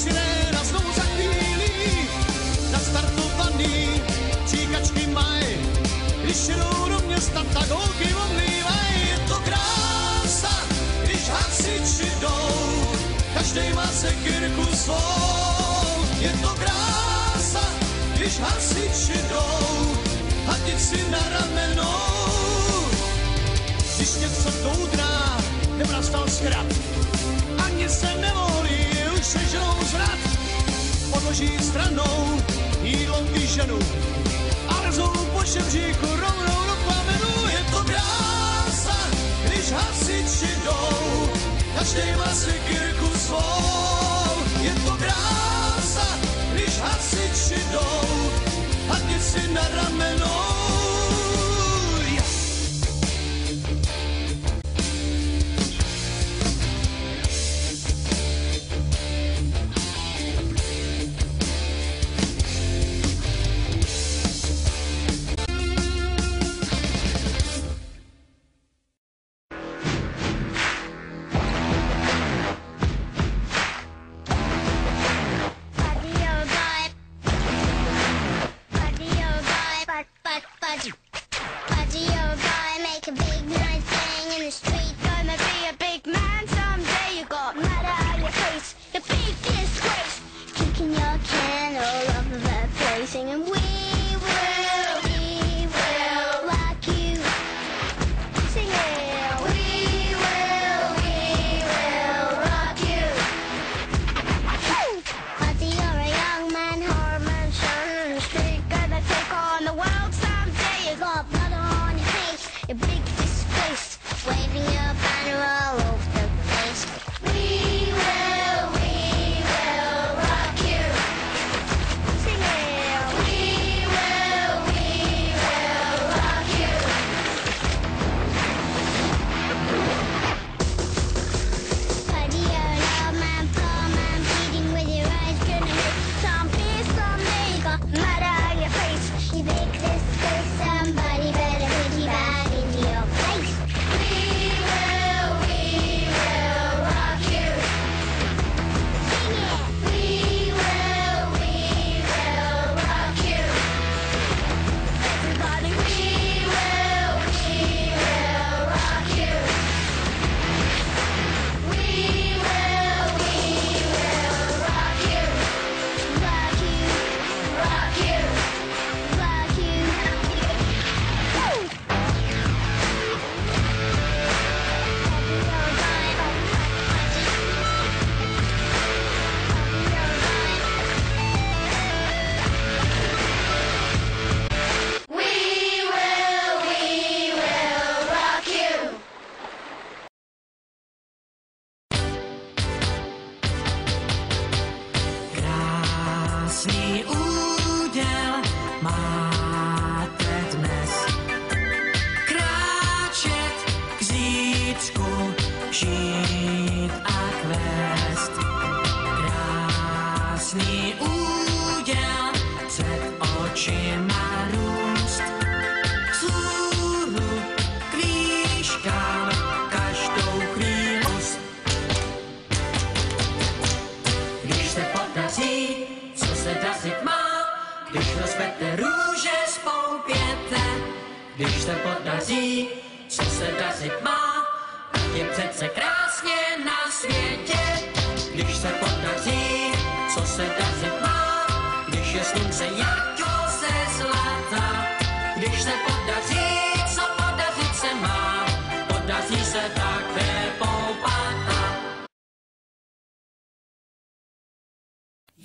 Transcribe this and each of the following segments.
siréna znovu za chvíli, nastartovaný, příkačky mají, když jedou do města, tak holky omlívají. Je to krása, když hasiči jdou, každej má sekyrku svou. Je to krása, když hasiči jdou, hadici na ramenou. Když něco doudná, nebo nastal zkrat, ani se nemohli, už se ženou zrad. Odloží stranou, jídlo vyženu a rezou po žebříku rovnou do plamenu. Je to krása, když hasiči jdou, každej má sekyrku svou. Je to krása, když hasiči jdou, hadici na ramenou.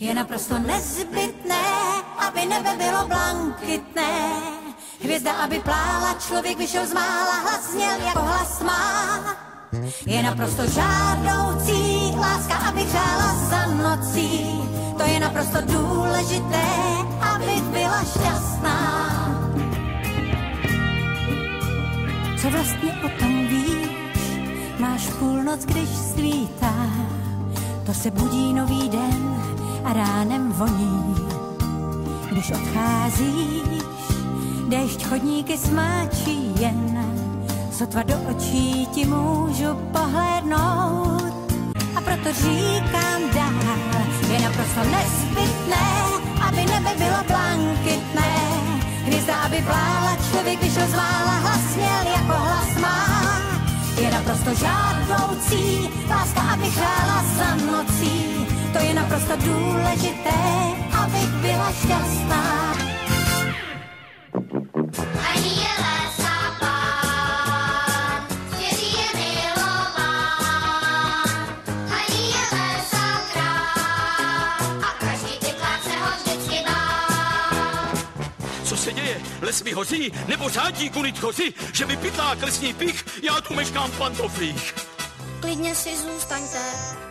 Je naprosto nezbytné, aby nebe bylo blankitné. Hvězda, aby plála, člověk vyšel z mála, hlas zněl jako hlas má. Je naprosto žádoucí, láska, aby hřála za nocí. To je naprosto důležité, aby byla šťastná. Co vlastně o tom víš? Máš půlnoc, když svítá. To se budí nový den a ránem voní. Když odcházíš, déšť chodníky smáčí jen. Sotva do očí ti můžu pohlédnout. A proto říkám dál, je naprosto naprosto nezbytné, aby nebe bylo blankitné. Hvězda, aby plála, člověk vyšel z mála, hlas měl jako hlas má. Je naprosto žádoucí, láska, aby chrála za nocí. To je naprosto důležité, abych byla šťastná. Ani je lesa pán, kteří je milován. Ani je lesa král, a každý typlák se ho vždycky bál. Co se děje? Les mi hoří? Nebo řádí kunit choří? Že mi pytlák lesní pich? Já tu meškám v pantoflích. Klidně si zůstaňte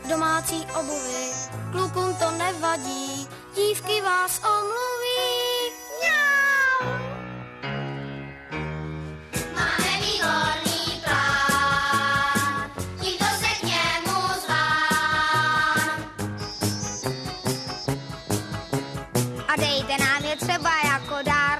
v domácí obuvi, klukům to nevadí, dívky vás omluví. Mňau! Máme výborný plán, nikdo se k němu zván. A dejte nám je třeba jako dar.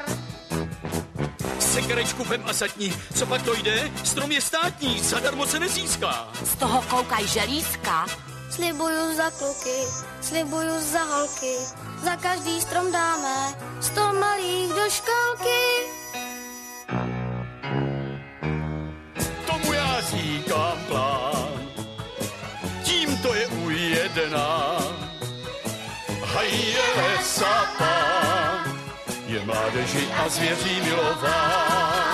Sekerečku vem a satní. Co pak to jde? Strom je státní, zadarmo se nezíská. Z toho koukaj želízka. Slibuju za kluky, slibuju za holky, za každý strom dáme 100 malých do školky. Tomu já říkám plán, tím to je ujedená. Haj je lesa pán, je mládeži a zvěří milován.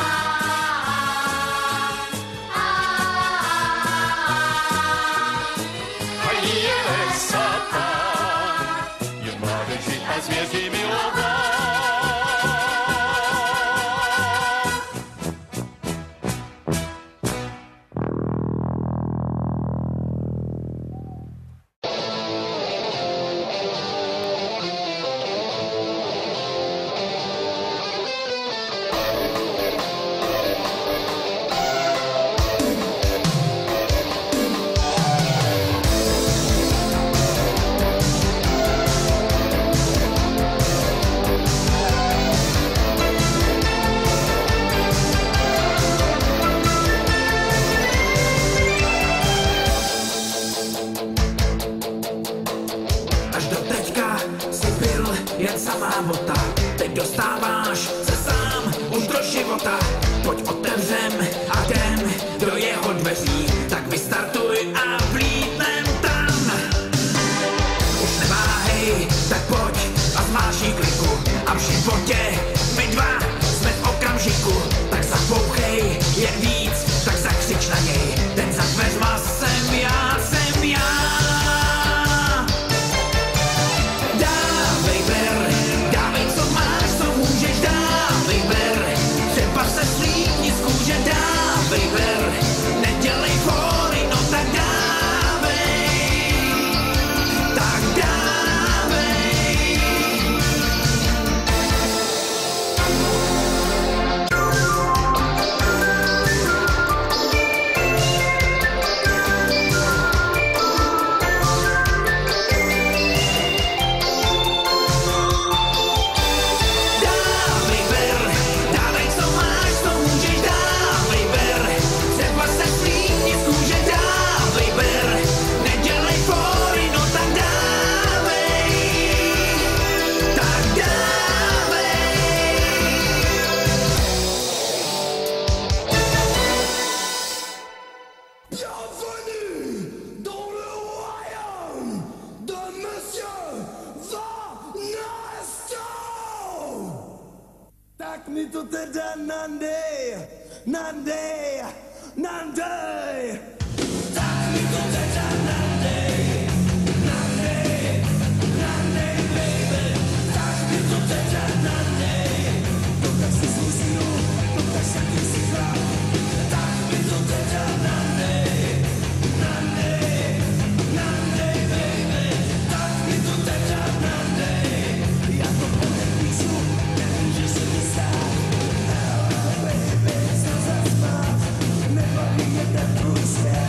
Haj je lesa pán, je mládeži a zvěří milován. Až do teďka jsi byl jen samá bota, teď dostáváš se sám už do života. Pojď otevřem a jdem do jeho dveří, tak vystartuj a vlítnem tam. Už neváhej, tak pojď a zmáší kliku a v životě my dva jsme v okamžiku. Tak zapouchej jen víc, tak zakřič na něj, ten za dveřma jsem já, jsem já. Dávej, co máš, co můžeš, dávej ber. Třeba se slíkni z kůže, dávej ber. Nedělej fóry, no tak dávej. Tak dávej. Tak mi to teda nandej, nandej, nandej. Tak mi to teda nandej, nandej, nandej, baby. Tak mi to teda nandej. Dokaž si svou sílu, dokaž jaký jsi chlap. Tak mi to teda nandej, nandej, nandej, baby. Tak mi to teda nandej. Já to podepíšu, nemůže se mi stát. Ale baby, co zaspát, nebaví mě ten tvůj svět.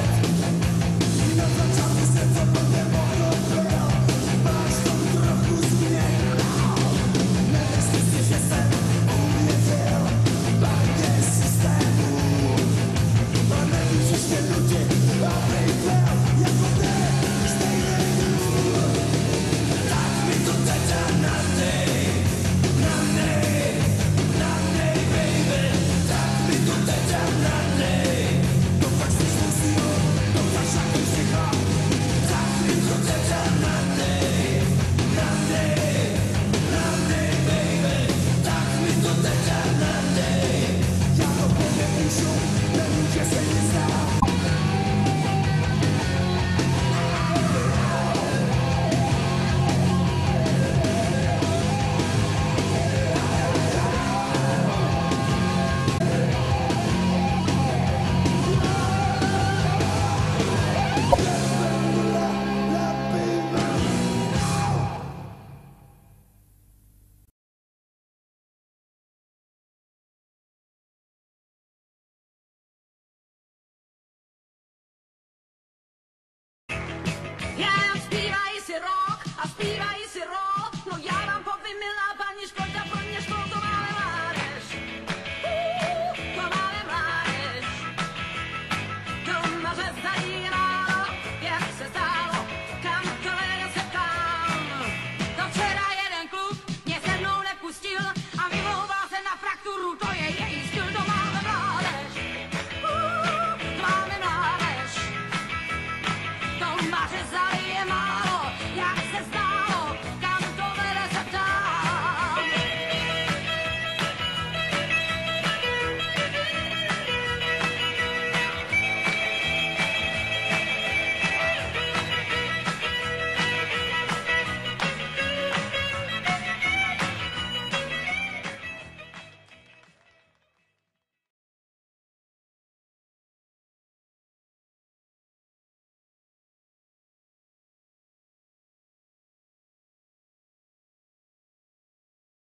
včera